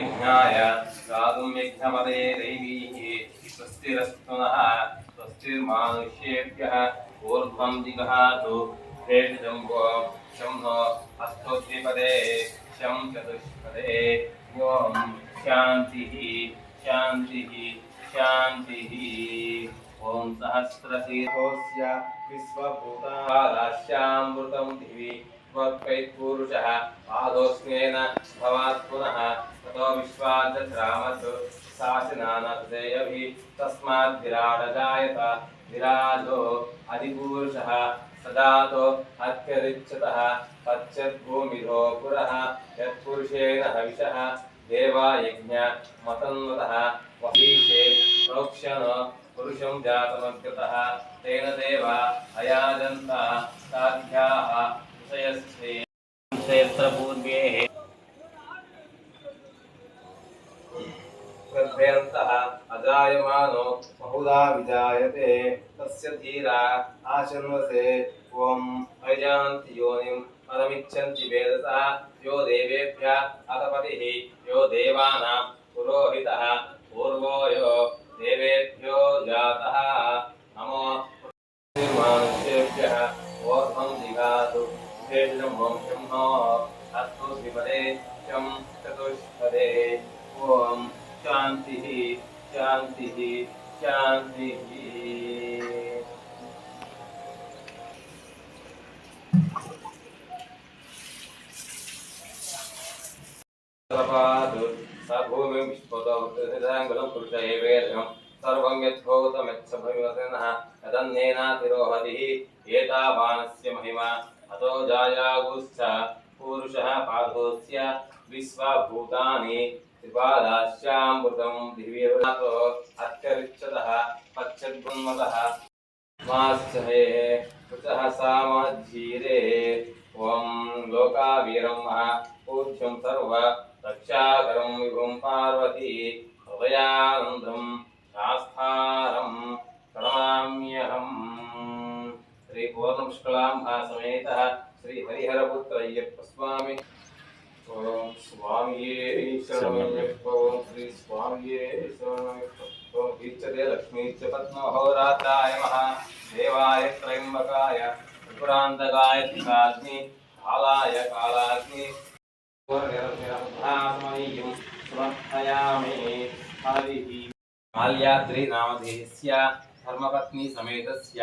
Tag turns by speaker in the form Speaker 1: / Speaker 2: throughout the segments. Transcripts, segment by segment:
Speaker 1: यज्ञाय गातुं यज्ञपदे दैवीः स्वस्तिरस्तु नः स्वस्तिर्मानुष्येभ्यः ऊर्ध्वं दिगहातु भेषजम्बो शं नो हस्तोद्विपदे शं चतुष्पदे ॐ शान्तिः शान्तिः शान्तिः ॐ सहस्रशीर्षोऽस्य विश्वभूताराश्यामृतं दिवि त्वत्पैत्पुरुषः पादोऽस्मेन भवात् पुनः ततो विश्वाद्यश्रामत् शासनानर्देयभिः तस्माद् विराडजायत विराजो अधिपुरुषः सदातो अत्यरिच्यतः पश्यद्भूमिधो पुरः यत्पुरुषेण हविषः देवा यज्ञ मतन्वतः वहीशे प्रोक्षण पुरुषं जातमग्रतः तेन देवा अयाजन्त साध्याः विषयस्ते क्षेत्रपूर्वेः गर्भेऽन्तः अजायमानो बहुधा विजायते तस्य धीरा आशन्वसे ॐ अजान्ति योनिम् अदमिच्छन्ति वेदसः यो देवेभ्यः अतपतिः यो देवानां पुरोहितः पूर्वो यो देवेभ्यो जातः नमो निर्मानुष्येभ्यः ऊर्ध्वं दिगातु भेषजं वंशं नो अस्तु द्विपदे शं चतुष्पदे ॐ शान्तिः शान्तिः शान्तिः स भूमिं विश्वतोऽङ्गलं पुरुष एवेदं सर्वं यद्भूतमच्छभविवसनः यदन्नेनातिरोहतिः एतावानस्य महिमा अतो जायागुश्च पुरुषः पादोऽस्य विश्वभूतानि त्रिपादास्यामृतं दिव्यतो अत्यरिच्यतः पश्यद्गुन्मतः माश्चहे कुचः सामधीरे ॐ लोकावीरं पूज्यं सर्व रक्षाकरं विभुं पार्वती हृदयानन्दं शास्तारं प्रणमाम्यहम् श्री पूर्णपुष्कलाम्भा समेतः श्री हरिहरपुत्र अय्यप्पस्वामी ओम स्वामिये शरणमय्यप्पो श्री स्वामिये शरणमय्यप्पो दीक्षते लक्ष्मी च पद्महोरात्राय महादेवाय त्रयम्बकाय त्रिपुरान्तकाय त्रिकाग्नि कालाय कालाग्नि पूर्णनिर्मलमहात्मनीयं समर्पयामि हरिः माल्याद्रि नामधेयस्य धर्मपत्नी समेतस्य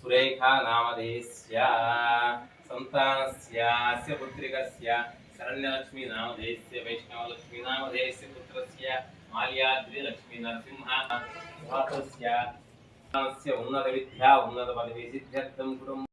Speaker 1: सुरेखा नामधेयस्य संतानस्यास्य पुत्रिकस्य शरण्यलक्ष्मी नामधेयस्य वैष्णवलक्ष्मी नामधेयस्य पुत्रस्य माल्याद्रि लक्ष्मी नरसिंह भ्रातृस्य उन्नतविद्या उन्नतपदवी सिद्ध्यर्थं कुटुम्ब